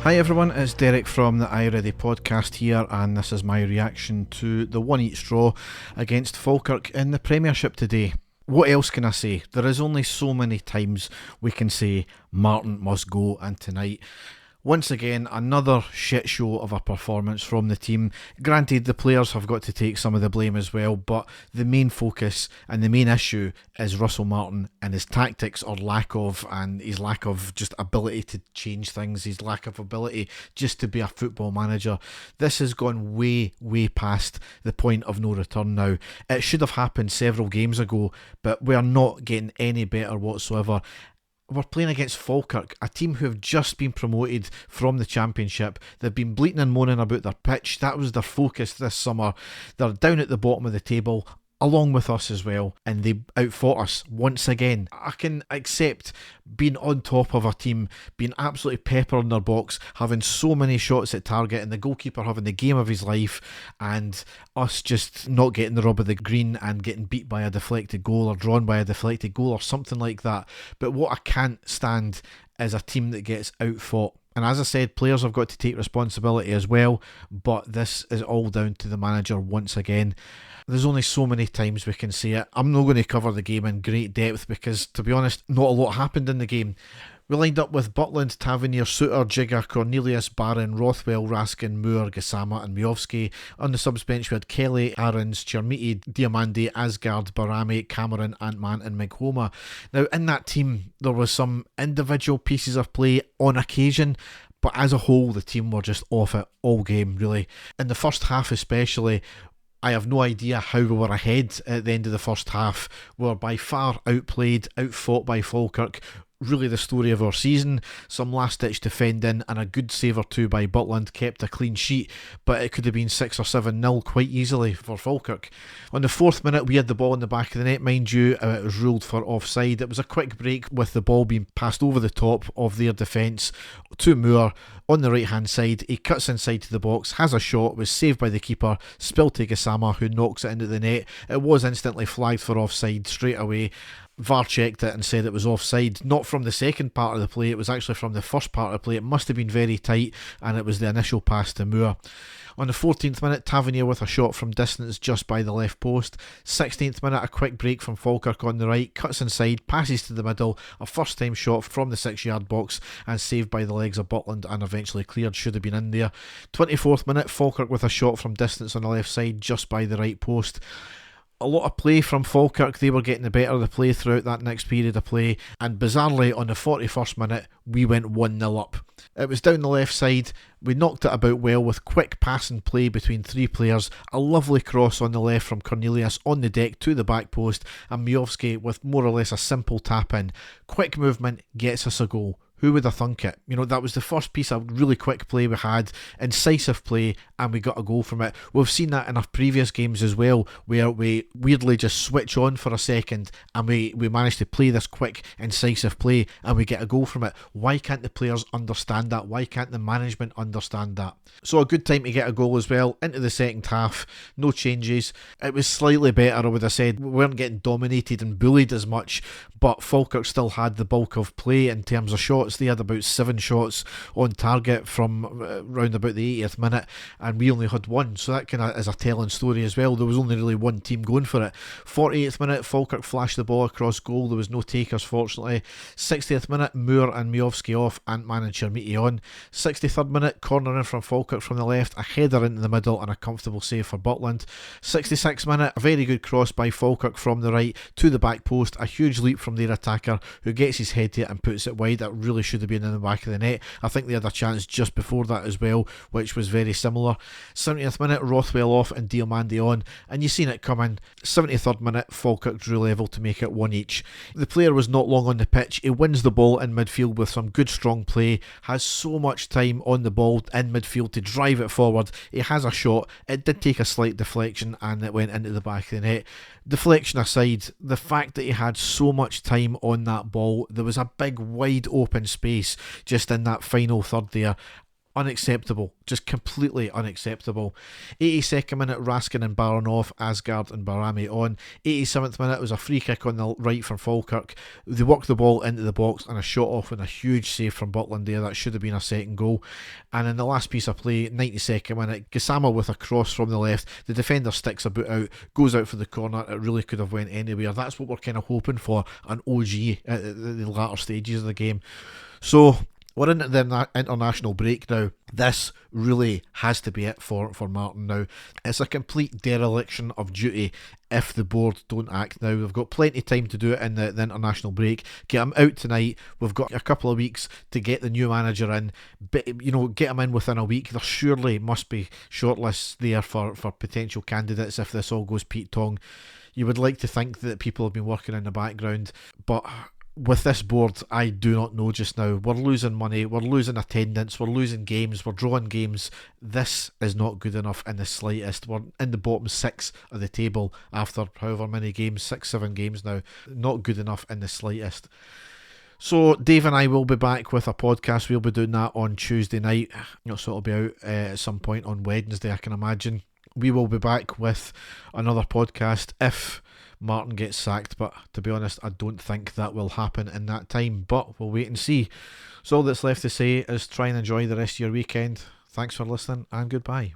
Hi everyone, it's Derek from the iReady podcast here, and this is my reaction to the one each draw against Falkirk in the Premiership today. What else can I say? There is only so many times we can say Martin must go, and tonight, once again, another shit show of a performance from the team. Granted, the players have got to take some of the blame as well, but the main focus and the main issue is Russell Martin and his tactics or lack of, and his lack of just ability to change things, his lack of ability just to be a football manager. This has gone way past the point of no return now. It should have happened several games ago, but we're not getting any better whatsoever. We're playing against Falkirk, a team who have just been promoted from the Championship. They've been bleating and moaning about their pitch. That was their focus this summer. They're down at the bottom of the table, along with us as well, and they outfought us once again. I can accept being on top of a team, being absolutely peppering their box, having so many shots at target, and the goalkeeper having the game of his life, and us just not getting the rub of the green and getting beat by a deflected goal or drawn by a deflected goal or something like that. But what I can't stand is a team that gets outfought. And as I said, players have got to take responsibility as well, but this is all down to the manager once again. There's only so many times we can say it. I'm not going to cover the game in great depth because, to be honest, not a lot happened in the game. We lined up with Butland, Tavernier, Suter, Jigger, Cornelius, Barron, Rothwell, Raskin, Moore, Gassama and Miovski. On the subs bench we had Kelly, Aarons, Chermiti, Diamandi, Asgard, Barami, Cameron, Antman and Mighoma. Now in that team there was some individual pieces of play on occasion, but as a whole the team were just off it all game really. In the first half especially, I have no idea how we were ahead at the end of the first half. We were by far outplayed, outfought by Falkirk. Really the story of our season. Some last ditch defending and a good save or two by Butland kept a clean sheet, but it could have been 6 or 7-0 quite easily for Falkirk. On the 4th minute we had the ball in the back of the net, mind you. It was ruled for offside. It was a quick break with the ball being passed over the top of their defence to Moore on the right hand side. He cuts inside to the box, has a shot, was saved by the keeper, spilled to Gassama who knocks it into the net. It was instantly flagged for offside straight away. VAR checked it and said it was offside, not from the second part of the play, it was actually from the first part of the play. It must have been very tight, and it was the initial pass to Moore. On the 14th minute, Tavernier with a shot from distance just by the left post. 16th minute, a quick break from Falkirk on the right, cuts inside, passes to the middle, a first time shot from the 6-yard box and saved by the legs of Butland and eventually cleared, should have been in there. 24th minute, Falkirk with a shot from distance on the left side just by the right post. A lot of play from Falkirk. They were getting the better of the play throughout that next period of play, and bizarrely on the 41st minute we went 1-0 up. It was down the left side. We knocked it about well with quick passing play between three players, a lovely cross on the left from Cornelius on the deck to the back post, and Miovski with more or less a simple tap in. Quick movement gets us a goal. Who would have thunk it? You know, that was the first piece of really quick play we had, incisive play, and we got a goal from it. We've seen that in our previous games as well, where we weirdly just switch on for a second and we manage to play this quick, incisive play and we get a goal from it. Why can't the players understand that? Why can't the management understand that? So a good time to get a goal as well. Into the second half, no changes. It was slightly better, I would have said. We weren't getting dominated and bullied as much, but Falkirk still had the bulk of play in terms of shots. They had about 7 shots on target from round about the 80th minute, and we only had 1, so that kind of is a telling story as well. There was only really one team going for it. 48th minute, Falkirk flashed the ball across goal. There was no takers, fortunately. 60th minute, Moore and Miovski off, Antman and Chermiti on. 63rd minute, corner in from Falkirk from the left, a header into the middle and a comfortable save for Butland. 66th minute, a very good cross by Falkirk from the right to the back post, a huge leap from their attacker who gets his head to it and puts it wide. That really should have been in the back of the net. I think they had a chance just before that as well, which was very similar. 70th minute, Rothwell off and Diamandi on, and you seen it coming. 73rd minute, Falkirk drew level to make it 1 each. The player was not long on the pitch. He wins the ball in midfield with some good strong play, has so much time on the ball in midfield to drive it forward. He has a shot. It did take a slight deflection and it went into the back of the net. Deflection aside, the fact that he had so much time on that ball, there was a big wide open space just in that final third there. Unacceptable. Just completely unacceptable. 82nd minute, Raskin and Baranov, Asgard and Barami on. 87th minute was a free kick on the right from Falkirk. They worked the ball into the box and a shot off and a huge save from Butland there. That should have been a second goal. And in the last piece of play, 92nd minute, Gassama with a cross from the left. The defender sticks a boot out, goes out for the corner. It really could have went anywhere. That's what we're kind of hoping for, an OG at the latter stages of the game. So we're in the international break now. This really has to be it for Martin now. It's a complete dereliction of duty if the board don't act now. We've got plenty of time to do it in the international break. Get him out tonight. We've got a couple of weeks to get the new manager in. But, get him in within a week. There surely must be shortlists there for potential candidates if this all goes Pete Tong. You would like to think that people have been working in the background, but with this board, I do not know just now. We're losing money, we're losing attendance, we're losing games, we're drawing games. This is not good enough in the slightest. We're in the bottom 6 of the table after however many games, 6-7 games now. Not good enough in the slightest. So Dave and I will be back with a podcast. We'll be doing that on Tuesday night. So it'll be out at some point on Wednesday, I can imagine. We will be back with another podcast if Martin gets sacked, but to be honest, I don't think that will happen in that time, but we'll wait and see. So all that's left to say is try and enjoy the rest of your weekend. Thanks for listening and goodbye.